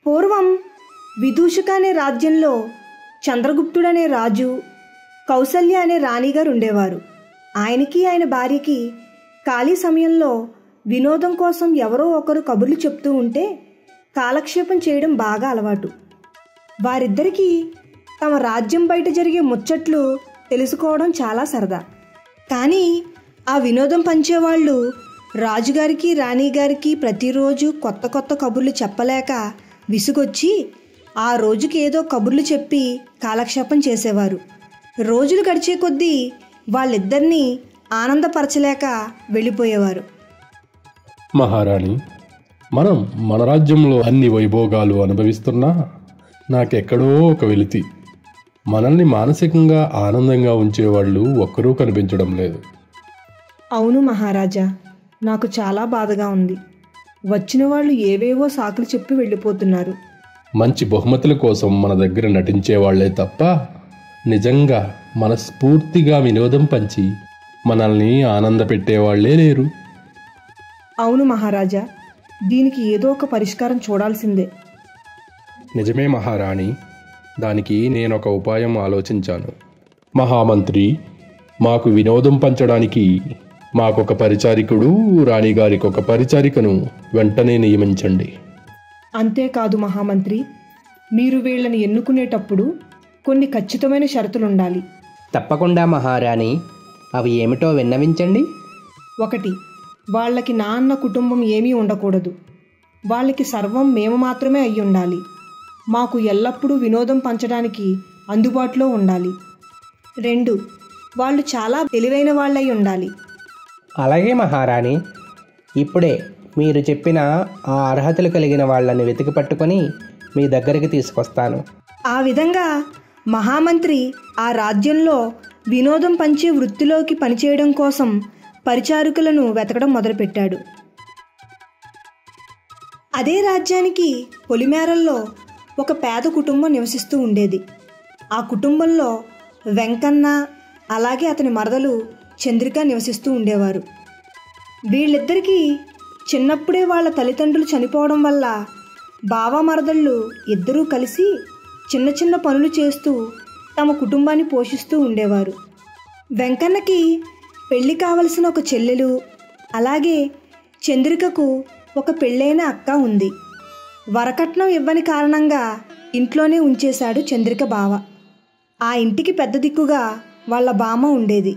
పూర్వం విదూషక అనే రాజ్యంలో చంద్రగుప్తుడనే రాజు, కౌసల్య అనే రాణిగారు ఉండేవారు. ఆయనకి ఆయన భార్యకి ఖాళీ సమయంలో వినోదం కోసం ఎవరో ఒకరు కబుర్లు చెప్తూ ఉంటే కాలక్షేపం చేయడం బాగా అలవాటు. వారిద్దరికీ తమ రాజ్యం బయట జరిగే ముచ్చట్లు తెలుసుకోవడం చాలా సరదా. కానీ ఆ వినోదం పంచేవాళ్ళు రాజుగారికి రాణిగారికి ప్రతిరోజు కొత్త కొత్త కబుర్లు చెప్పలేక విసుగొచ్చి ఆ రోజుకి ఏదో కబుర్లు చెప్పి కాలక్షేపం చేసేవారు. రోజులు గడిచే కొద్దీ వాళ్ళిద్దరినీ ఆనందపరచలేక వెళ్ళిపోయేవారు. మహారాణి, మనం మన రాజ్యంలో అన్ని వైభోగాలు అనుభవిస్తున్నా నాకెక్కడో ఒక వెలితి. మనల్ని మానసికంగా ఆనందంగా ఉంచేవాళ్ళు ఒక్కరూ కనిపించడం లేదు. అవును మహారాజా, నాకు చాలా బాధగా ఉంది. వచ్చిన వాళ్ళు ఏవేవో సాకులు చెప్పి వెళ్ళిపోతున్నారు. మంచి బహుమతుల కోసం మన దగ్గర నటించే వాళ్లే తప్ప నిజంగా మనస్ఫూర్తిగా వినోదం పంచి మనల్ని ఆనంద పెట్టేవాళ్లే లేరు. అవును మహారాజా, దీనికి ఏదో ఒక పరిష్కారం చూడాల్సిందే. నిజమే మహారాణి, దానికి నేనొక ఉపాయం ఆలోచించాను. మహామంత్రి, మాకు వినోదం పంచడానికి మాకొక పరిచారికుడు, రాణిగారికి ఒక పరిచారికను వెంటనే నియమించండి. అంతేకాదు మహామంత్రి, మీరు వీళ్ళని ఎన్నుకునేటప్పుడు కొన్ని ఖచ్చితమైన షరతులుండాలి. తప్పకుండా మహారాణి, అవి ఏమిటో విన్నవించండి. 1. వాళ్ళకి నాన్న కుటుంబం ఏమీ ఉండకూడదు. వాళ్ళకి సర్వం మేము మాత్రమే అయి ఉండాలి. మాకు ఎల్లప్పుడూ వినోదం పంచడానికి అందుబాటులో ఉండాలి. 2. వాళ్ళు చాలా తెలివైన వాళ్ళై ఉండాలి. అలాగే మహారాణి, ఇప్పుడే మీరు చెప్పిన ఆ అర్హతలు కలిగిన వాళ్ళని వెతికి పట్టుకొని మీ దగ్గరికి తీసుకొస్తాను. ఆ విధంగా మహామంత్రి ఆ రాజ్యంలో వినోదం పంచే వృత్తిలోకి పనిచేయడం కోసం పరిచారకులను వెతకడం మొదలుపెట్టాడు. అదే రాజ్యానికి పొలిమేరల్లో ఒక పేద కుటుంబం నివసిస్తూ ఉండేది. ఆ కుటుంబంలో వెంకన్న అలాగే అతని మరదలు చంద్రిక నివసిస్తూ ఉండేవారు. వీళ్ళిద్దరికీ చిన్నప్పుడే వాళ్ళ తల్లిదండ్రులు చనిపోవడం వల్ల బావ మరదళ్ళు ఇద్దరూ కలిసి చిన్న చిన్న పనులు చేస్తూ తమ కుటుంబాన్ని పోషిస్తూ ఉండేవారు. వెంకన్నకి పెళ్లి కావలసిన ఒక చెల్లెలు, అలాగే చంద్రికకు ఒక పెళ్ళైన అక్క ఉంది. వరకట్నం ఇవ్వని కారణంగా ఇంట్లోనే ఉంచేశాడు చంద్రిక బావ. ఆ ఇంటికి పెద్ద దిక్కుగా వాళ్ళ బామ్మ ఉండేది.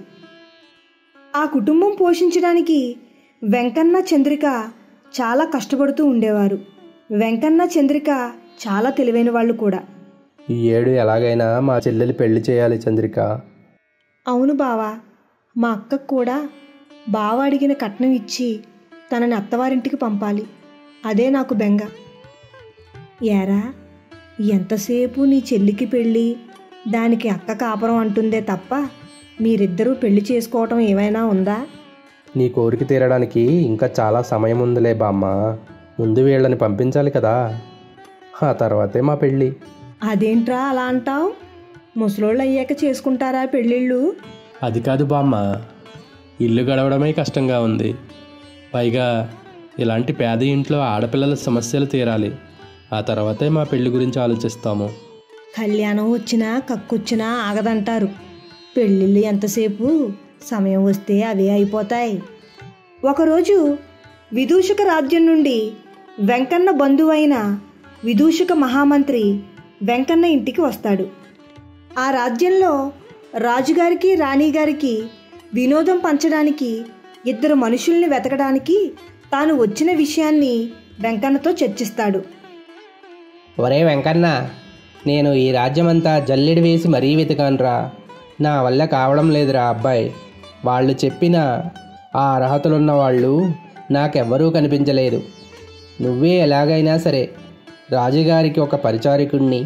ఆ కుటుంబం పోషించడానికి వెంకన్న చంద్రిక చాలా కష్టపడుతూ ఉండేవారు. వెంకన్న చంద్రిక చాలా తెలివైన వాళ్ళు కూడా. ఈ ఏడు ఎలాగైనా మా చెల్లెలి పెళ్లి చేయాలి చంద్రిక. అవును బావా, మా అక్కకు కూడా బావ అడిగిన కట్నం ఇచ్చి తనని అత్తవారింటికి పంపాలి. అదే నాకు బెంగ. ఏరా, ఎంతసేపు నీ చెల్లికి పెళ్ళి, దానికి అక్క కాపురం అంటుందే తప్ప మీరిద్దరూ పెళ్లి చేసుకోవటం ఏమైనా ఉందా? నీ కోరిక తీరడానికి ఇంకా చాలా సమయం ఉందిలే బామ్మ. ముందు వీళ్ళని పంపించాలి కదా, ఆ తర్వాతే మా పెళ్ళి. అదేంట్రా అలా అంటావు? ముసలోళ్ళు అయ్యాక చేసుకుంటారా పెళ్ళిళ్ళు? అది కాదు బామ్మ, ఇల్లు గడవడమే కష్టంగా ఉంది. పైగా ఇలాంటి పేద ఇంట్లో ఆడపిల్లల సమస్యలు తీరాలి. ఆ తర్వాతే మా పెళ్లి గురించి ఆలోచిస్తాము. కళ్యాణం వచ్చినా కక్కొచ్చినా ఆగదంటారు. పెళ్ళిళ్ళు ఎంతసేపు, సమయం వస్తే అవే అయిపోతాయి. ఒకరోజు విదూషక రాజ్యం నుండి వెంకన్న బంధువైన విదూషక మహామంత్రి వెంకన్న ఇంటికి వస్తాడు. ఆ రాజ్యంలో రాజుగారికి రాణిగారికి వినోదం పంచడానికి ఇద్దరు మనుషుల్ని వెతకడానికి తాను వచ్చిన విషయాన్ని వెంకన్నతో చర్చిస్తాడు. ఒరే వెంకన్న, నేను ఈ రాజ్యమంతా జల్లెడి వేసి మరీ వెతికానురా. నా వల్ల కావడం లేదురా అబ్బాయి. వాళ్ళు చెప్పిన ఆ అర్హతలున్న వాళ్ళు నాకెవ్వరూ కనిపించలేదు. నువ్వే ఎలాగైనా సరే రాజుగారికి ఒక పరిచారికుణ్ణి,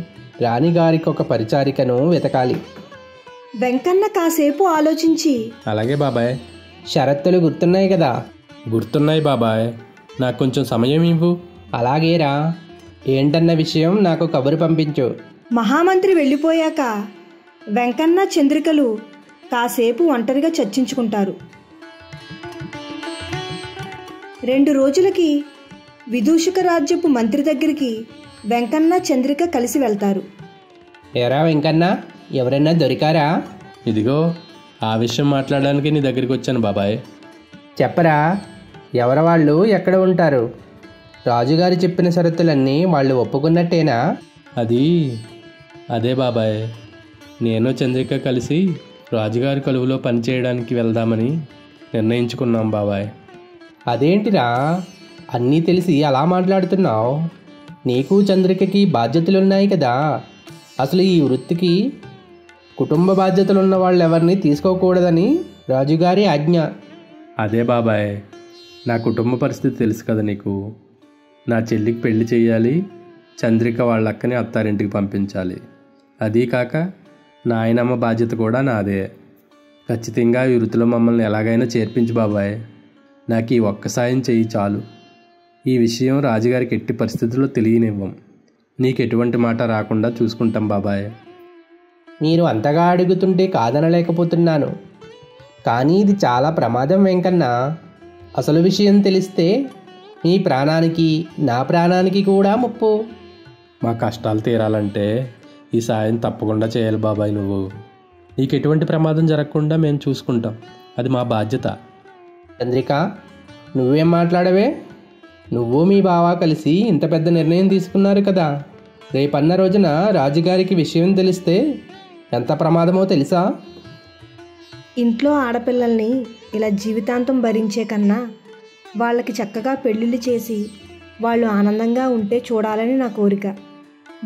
రాణిగారికి ఒక పరిచారికను వెతకాలి. వెంకన్న కాసేపు ఆలోచించి, అలాగే బాబాయ్. షరతులు గుర్తున్నాయి కదా? గుర్తున్నాయి బాబాయ్, నాకు కొంచెం సమయం ఇవ్వు. అలాగేరా, ఏంటన్న విషయం నాకు కబురు పంపించు. మహామంత్రి వెళ్ళిపోయాక వెంకన్న చంద్రికలు కాసేపు ఒంటరిగా చర్చించుకుంటారు. 2 రోజులకి విదూషక రాజ్యపు మంత్రి దగ్గరికి వెంకన్న చంద్రిక కలిసి వెళ్తారు. ఎరా వెంకన్న, ఎవరైనా దొరికారా? ఇదిగో ఆ విషయం మాట్లాడడానికి నీ దగ్గరికి వచ్చాను బాబాయ్. చెప్పరా, ఎవరు వాళ్ళు, ఎక్కడ ఉంటారు? రాజుగారు చెప్పిన షరతులన్నీ వాళ్ళు ఒప్పుకున్నట్టేనా? అదే బాబాయ్, నేను చంద్రిక కలిసి రాజుగారి కొలువులో పనిచేయడానికి వెళ్దామని నిర్ణయించుకున్నాం బాబాయ్. అదేంటిరా, అన్నీ తెలిసి అలా మాట్లాడుతున్నావు? నీకు చంద్రికకి బాధ్యతలున్నాయి కదా. అసలు ఈ వృత్తికి కుటుంబ బాధ్యతలున్న వాళ్ళు ఎవరిని తీసుకోకూడదని రాజుగారి ఆజ్ఞ. అదే బాబాయ్, నా కుటుంబ పరిస్థితి తెలుసు కదా నీకు. నా చెల్లికి పెళ్లి చేయాలి, చంద్రిక వాళ్ళ అక్కని అత్తారింటికి పంపించాలి. అదీ కాక నాయనమ్మ బాధ్యత కూడా నాదే. ఖచ్చితంగా ఈ వృత్తిలో మమ్మల్ని ఎలాగైనా చేర్పించు బాబాయ్. నాకు ఈ ఒక్క సాయం చెయ్యి చాలు. ఈ విషయం రాజుగారికి ఎట్టి పరిస్థితుల్లో తెలియనివ్వం. నీకు ఎటువంటి మాట రాకుండా చూసుకుంటాం బాబాయ్. మీరు అంతగా అడుగుతుంటే కాదనలేకపోతున్నాను, కానీ ఇది చాలా ప్రమాదం వెంకన్న. అసలు విషయం తెలిస్తే మీ ప్రాణానికి నా ప్రాణానికి కూడా ముప్పు. మా కష్టాలు తీరాలంటే ఈ సాయం తప్పకుండా చేయాలి బాబాయ్. నువ్వు నీకు ఎటువంటి ప్రమాదం జరగకుండా మేము చూసుకుంటాం. అది మా బాధ్యత. చంద్రిక, నువ్వేం మాట్లాడవే? నువ్వు మీ బావ కలిసి ఇంత పెద్ద నిర్ణయం తీసుకున్నారు కదా. రేపన్న రోజున రాజుగారికి విషయం తెలిస్తే ఎంత ప్రమాదమో తెలుసా? ఇంట్లో ఆడపిల్లల్ని ఇలా జీవితాంతం భరించే కన్నా వాళ్ళకి చక్కగా పెళ్ళిళ్ళు చేసి వాళ్ళు ఆనందంగా ఉంటే చూడాలని నా కోరిక.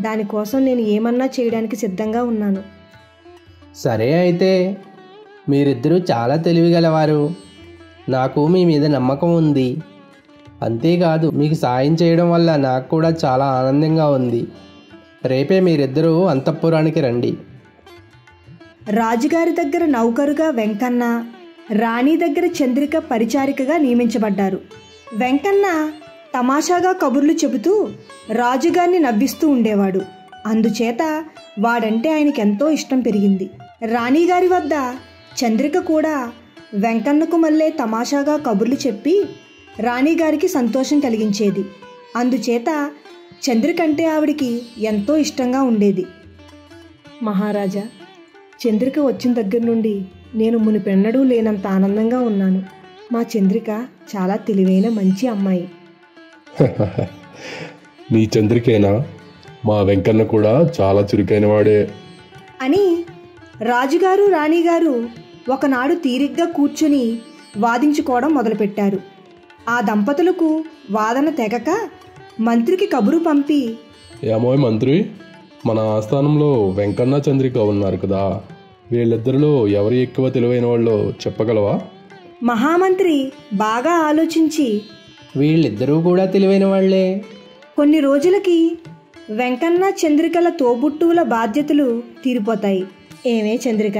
దానికోసం నేను ఏమన్నా చేయడానికి సిద్ధంగా ఉన్నాను. సరే అయితే, మీరిద్దరూ చాలా తెలివిగలవారు. నాకు మీ మీద నమ్మకం ఉంది. అంతేకాదు, మీకు సాయం చేయడం వల్ల నాకు కూడా చాలా ఆనందంగా ఉంది. రేపే మీరిద్దరూ అంతఃపురానికి రండి. రాజుగారి దగ్గర నౌకరుగా వెంకన్న, రాణి దగ్గర చంద్రిక పరిచారికగా నియమించబడ్డారు. వెంకన్న తమాషాగా కబుర్లు చెబుతూ రాజుగారిని నవ్విస్తూ ఉండేవాడు. అందుచేత వాడంటే ఆయనకి ఎంతో ఇష్టం పెరిగింది. రాణిగారి వద్ద చంద్రిక కూడా వెంకన్నకు మళ్ళీ తమాషాగా కబుర్లు చెప్పి రాణిగారికి సంతోషం కలిగించేది. అందుచేత చంద్రిక అంటే ఆవిడికి ఎంతో ఇష్టంగా ఉండేది. మహారాజా, చంద్రిక వచ్చిన దగ్గర నుండి నేను మునిపెన్నడూ లేనంత ఆనందంగా ఉన్నాను. మా చంద్రిక చాలా తెలివైన మంచి అమ్మాయి. నీ చంద్రికేనా? మా వెంకన్న కూడా చాలా చురుకైన వాడే అని రాజుగారు రాణిగారు ఒకనాడు తీరిగ్గా కూర్చుని వాదించుకోవడం మొదలుపెట్టారు. ఆ దంపతులకు వాదన తెగక మంత్రికి కబురు పంపి, ఏమోయ్ మంత్రి, మన ఆస్థానంలో వెంకన్న చంద్రిక ఉన్నారు కదా, వీళ్ళిద్దరిలో ఎవరు ఎక్కువ తెలివైన వాళ్ళో చెప్పగలవా? మహామంత్రి బాగా ఆలోచించి, వీళ్ళిద్దరూ కూడా తెలివైన వాళ్లే. కొన్ని రోజులకి వెంకన్న చంద్రికల తోబుట్టువుల బాధ్యతలు తీరిపోతాయి. ఏమే చంద్రిక,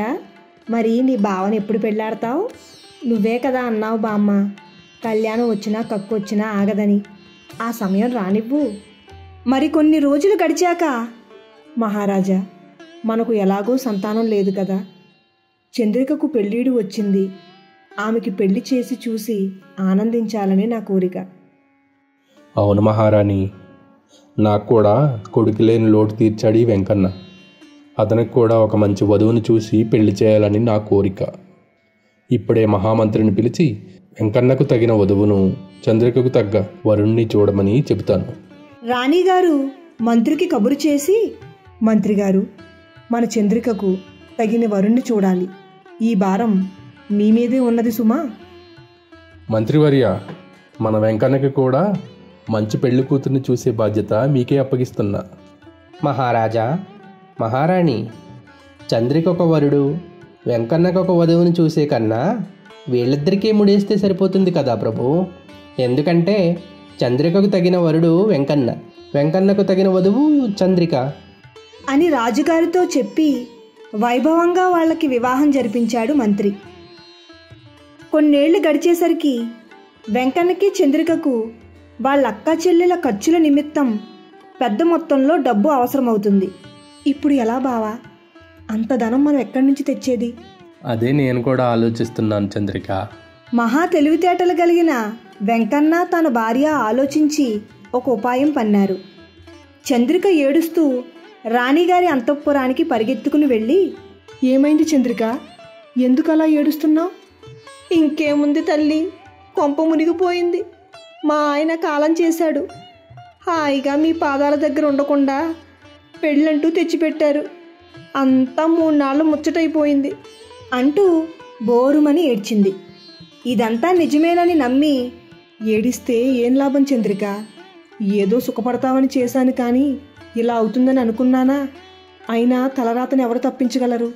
మరి నీ బావని ఎప్పుడు పెళ్ళాడతావు? నువ్వే కదా అన్నావు బామ్మ, కళ్యాణం వచ్చినా కక్కు వచ్చినా ఆగదని. ఆ సమయం రానివ్వు. మరి కొన్ని రోజులు గడిచాక, మహారాజా, మనకు ఎలాగో సంతానం లేదు కదా, చంద్రికకు పెళ్ళీడు వచ్చింది. ఆమెకి పెళ్లి చేసి చూసి ఆనందించాలని నా కోరిక. అవును మహారాణి, నాకు కూడా కొడుకు లేని లోటు తీర్చాడు వెంకన్న. అతనికి కూడా ఒక మంచి వధువుని చూసి పెళ్లి చేయాలని నా కోరిక. ఇప్పుడే మహామంత్రిని పిలిచి వెంకన్నకు తగిన వధువును, చంద్రికకు తగ్గ వరుణ్ణి చూడమని చెబుతాను. రాణిగారు మంత్రికి కబురు చేసి, మంత్రిగారు, మన చంద్రికకు తగిన వరుణ్ణి చూడాలి. ఈ భారం మీ మీదే ఉన్నది సుమా. మంత్రివర్య, మన వెంకన్నకి కూడా మంచి పెళ్లి కూతుర్ని చూసే బాధ్యత మీకే అప్పగిస్తున్నా. మహారాజా, మహారాణి, చంద్రికొక వరుడు, వెంకన్నకొక వధువుని చూసే కన్నా వీళ్ళిద్దరికీ ముడేస్తే సరిపోతుంది కదా ప్రభు. ఎందుకంటే చంద్రికకు తగిన వరుడు వెంకన్న, వెంకన్నకు తగిన వధువు చంద్రిక అని రాజుగారితో చెప్పి వైభవంగా వాళ్ళకి వివాహం జరిపించాడు మంత్రి. కొన్నేళ్లు గడిచేసరికి వెంకన్నకి చంద్రికకు వాళ్ళ అక్కా చెల్లెల ఖర్చుల నిమిత్తం పెద్ద మొత్తంలో డబ్బు అవసరమవుతుంది. ఇప్పుడు ఎలా బావా? అంత ధనం మనం ఎక్కడి నుంచి తెచ్చేది? అదే నేను కూడా ఆలోచిస్తున్నాను చంద్రిక. మహా తెలివితేటలు కలిగిన వెంకన్న తన భార్య ఆలోచించి ఒక ఉపాయం పన్నారు. చంద్రిక ఏడుస్తూ రాణిగారి అంతఃపురానికి పరిగెత్తుకుని వెళ్ళి, ఏమైంది చంద్రిక? ఎందుకు అలా ఏడుస్తున్నావు? ఇంకేముంది తల్లి, కొంప మునిగిపోయింది. మా ఆయన కాలం చేశాడు. హాయిగా మీ పాదాల దగ్గర ఉండకుండా పెళ్ళంటూ తెచ్చిపెట్టారు. అంతా 3 నాళ్ళు ముచ్చటైపోయింది అంటూ బోరుమని ఏడ్చింది. ఇదంతా నిజమేనని నమ్మి, ఏడిస్తే ఏం లాభం చంద్రిక? ఏదో సుఖపడతావని చేశాను కానీ ఇలా అవుతుందని అనుకున్నానా? అయినా తలరాతని ఎవరు తప్పించగలరు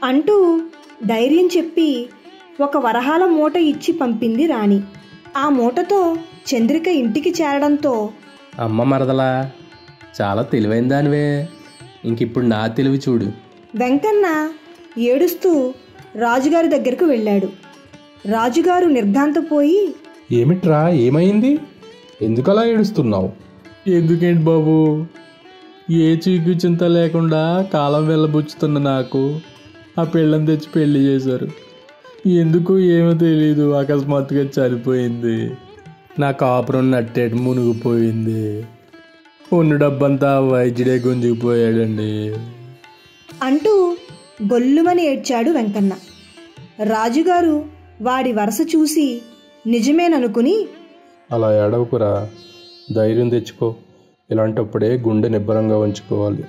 అంటూ ధైర్యం చెప్పి ఒక వరహాల మూట ఇచ్చి పంపింది రాణి. ఆ మూటతో చంద్రిక ఇంటికి చేరడంతో, అమ్మ మరదలా, చాలా తెలివైన దానివే, ఇంకిప్పుడు నా తెలివి చూడు. వెంకన్న ఏడుస్తూ రాజుగారి దగ్గరకు వెళ్ళాడు. రాజుగారు నిర్ఘాంతపోయి, ఏమిట్రా, ఏమైంది? ఎందుకలా ఏడుస్తున్నావు? ఎందుకేంటి బాబు, ఏ చీకు చింత లేకుండా కాలం వెళ్ళబుచ్చుతున్న నాకు ఆ పెళ్ళని తెచ్చి పెళ్లి చేశారు. ఎందుకు ఏమో తెలీదు, అకస్మాత్తుగా చనిపోయింది. నా కాపురం నట్టేటి మునిగిపోయింది. ఉన్న డబ్బంతా వైద్యుడే గుంజుకుపోయాడండి అంటూ గొల్లుమని ఏడ్చాడు వెంకన్న. రాజుగారు వాడి వరస చూసి నిజమేననుకుని, అలా ఏడవకురా, ధైర్యం తెచ్చుకో. ఇలాంటప్పుడే గుండె నిబ్బరంగా ఉంచుకోవాలి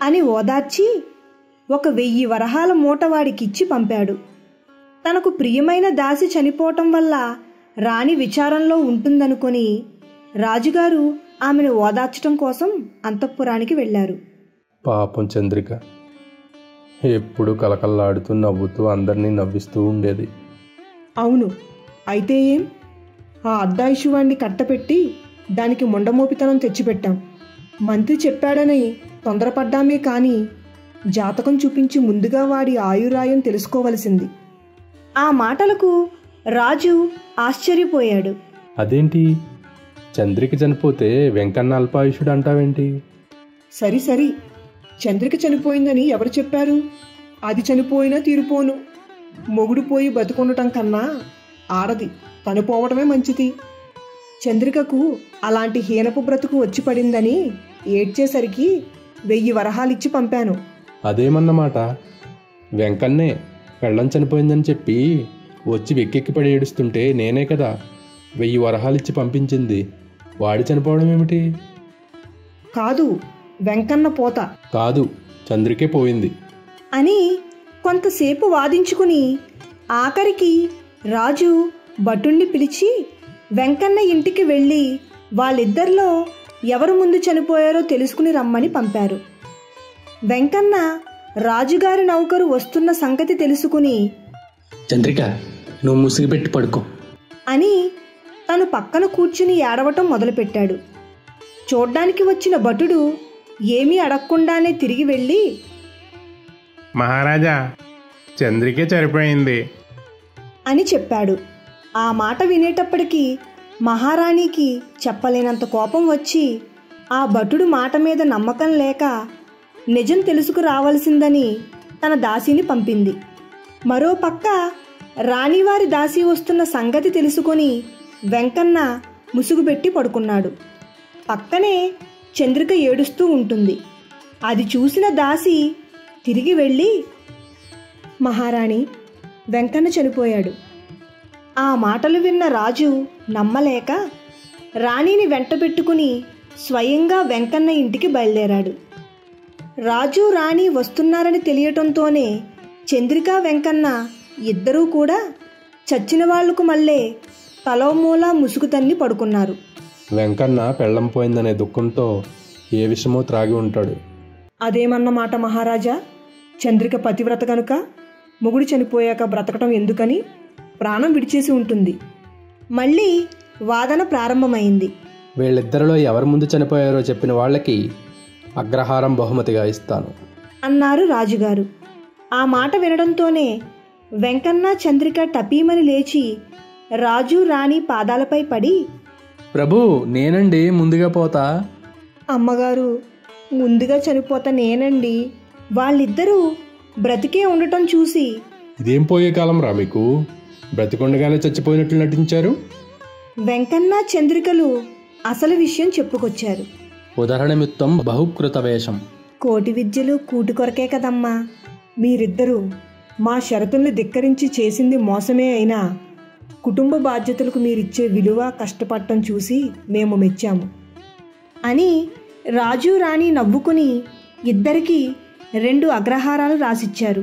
అని ఓదార్చి 1000 వరహాల మూట వాడికిచ్చి పంపాడు. తనకు ప్రియమైన దాసి చనిపోవటం వల్ల రాణి విచారంలో ఉంటుందనుకొని రాజుగారు ఆమెను ఓదార్చటం కోసం అంతఃపురానికి వెళ్ళారు. పాపం చంద్రిక ఎప్పుడు కలకల్లాడుతూ నవ్వుతూ అందరినీ నవ్విస్తూ ఉండేది. అవును, అయితే ఏం? ఆ అర్ధాయుషువాణ్ణి కట్టపెట్టి దానికి మొండమోపితనం తెచ్చిపెట్టాం. మంత్రి చెప్పాడని తొందరపడ్డామే కానీ జాతకం చూపించి ముందుగా వాడి ఆయురాయం తెలుసుకోవలసింది. ఆ మాటలకు రాజు ఆశ్చర్యపోయాడు. అదేంటి, చంద్రిక చనిపోతే వెంకన్న అల్పాయుషుడు అంటావేంటి? సరి సరి, చంద్రిక చనిపోయిందని ఎవరు చెప్పారు? అది చనిపోయినా తీరిపోను. మొగుడు పోయి బతుకుండటం కన్నా ఆడది చనిపోవటమే మంచిది. చంద్రికకు అలాంటి హీనపు బ్రతుకు వచ్చి పడిందని ఏడ్చేసరికి 1000 వరహాలిచ్చి పంపాను. అదేమన్నమాట? వెంకన్నే పెళ్ళం చనిపోయిందని చెప్పి వచ్చి వెక్కెక్కిపడి ఏడుస్తుంటే నేనే కదా 1000 వరహాలిచ్చి పంపించింది. వాడి చనిపోవడం ఏమిటి? కాదు, వెంకన్న పోత. కాదు, చంద్రికే పోయింది అని కొంతసేపు వాదించుకుని ఆఖరికి రాజు భటుణ్ణి పిలిచి వెంకన్న ఇంటికి వెళ్ళి వాళ్ళిద్దరిలో ఎవరు ముందు చనిపోయారో తెలుసుకుని రమ్మని పంపారు. వెంకన్న రాజుగారి నౌకరు వస్తున్న సంగతి తెలుసుకుని, చంద్రిక, నువ్వు ముసుగు పెట్టి పడుకో అని తను పక్కన కూర్చుని ఏడవటం మొదలుపెట్టాడు. చూడ్డానికి వచ్చిన భటుడు ఏమీ అడగకుండానే తిరిగి వెళ్ళి, మహారాజా, చంద్రికే చనిపోయింది అని చెప్పాడు. ఆ మాట వినేటప్పటికీ మహారాణికి చెప్పలేనంత కోపం వచ్చి ఆ భటుడు మాట మీద నమ్మకం లేక నిజం తెలుసుకురావలసిందని తన దాసిని పంపింది. మరోపక్క రాణివారి దాసి వస్తున్న సంగతి తెలుసుకొని వెంకన్న ముసుగుబెట్టి పడుకున్నాడు. పక్కనే చంద్రిక ఏడుస్తూ ఉంటుంది. అది చూసిన దాసి తిరిగి వెళ్ళి, మహారాణి, వెంకన్న చనిపోయాడు. ఆ మాటలు విన్న రాజు నమ్మలేక రాణిని వెంటబెట్టుకుని స్వయంగా వెంకన్న ఇంటికి బయలుదేరాడు. రాజు రాణి వస్తున్నారని తెలియటంతోనే చంద్రిక వెంకన్న ఇద్దరూ కూడా చచ్చిన వాళ్లకు మళ్ళీ తలోమూలా ముసుగు తన్ని పడుకున్నారు. వెంకన్న పెళ్ళం పోయిందనే దుఃఖంతో ఏ విషమో త్రాగి ఉంటాడు. అదేమన్నమాట మహారాజా? చంద్రిక పతివ్రత గనుక మొగుడు చనిపోయాక బ్రతకటం ఎందుకని ప్రాణం విడిచేసి ఉంటుంది. మళ్ళీ వాదన ప్రారంభమైంది. వీళ్ళిద్దరిలో ఎవరు ముందు చనిపోయారో చెప్పిన వాళ్ళకి అగ్రహారం బహుమతిగా ఇస్తాను అన్నారు రాజుగారు. ఆ మాట వినడంతోనే వెంకన్న చంద్రిక టపీమని లేచి రాజు రాణి పాదాలపై పడి, ప్రభు, నేనండి ముందుగా పోతా. అమ్మగారు, ముందుగా చనిపోతా నేనండి. వాళ్ళిద్దరూ బ్రతికే ఉండటం చూసి, ఇదేం పోయే కాలం రా మీకు, బ్రతికొండగానే చచ్చిపోయినట్లు నటించారు. వెంకన్న చంద్రికలు అసలు విషయం చెప్పుకొచ్చారు. ఉదహరణమిత్తం బహుకృత వేషం. కోటి విద్యలు కూటి కొరకే కదమ్మా. మీరిద్దరూ మా షరతుల్ని ధిక్కరించి చేసింది మోసమే అయినా కుటుంబ బాధ్యతలకు మీరిచ్చే విలువ కష్టపడటం చూసి మేము మెచ్చాము అని రాజు రాణి నవ్వుకుని ఇద్దరికీ 2 అగ్రహారాలు రాసిచ్చారు.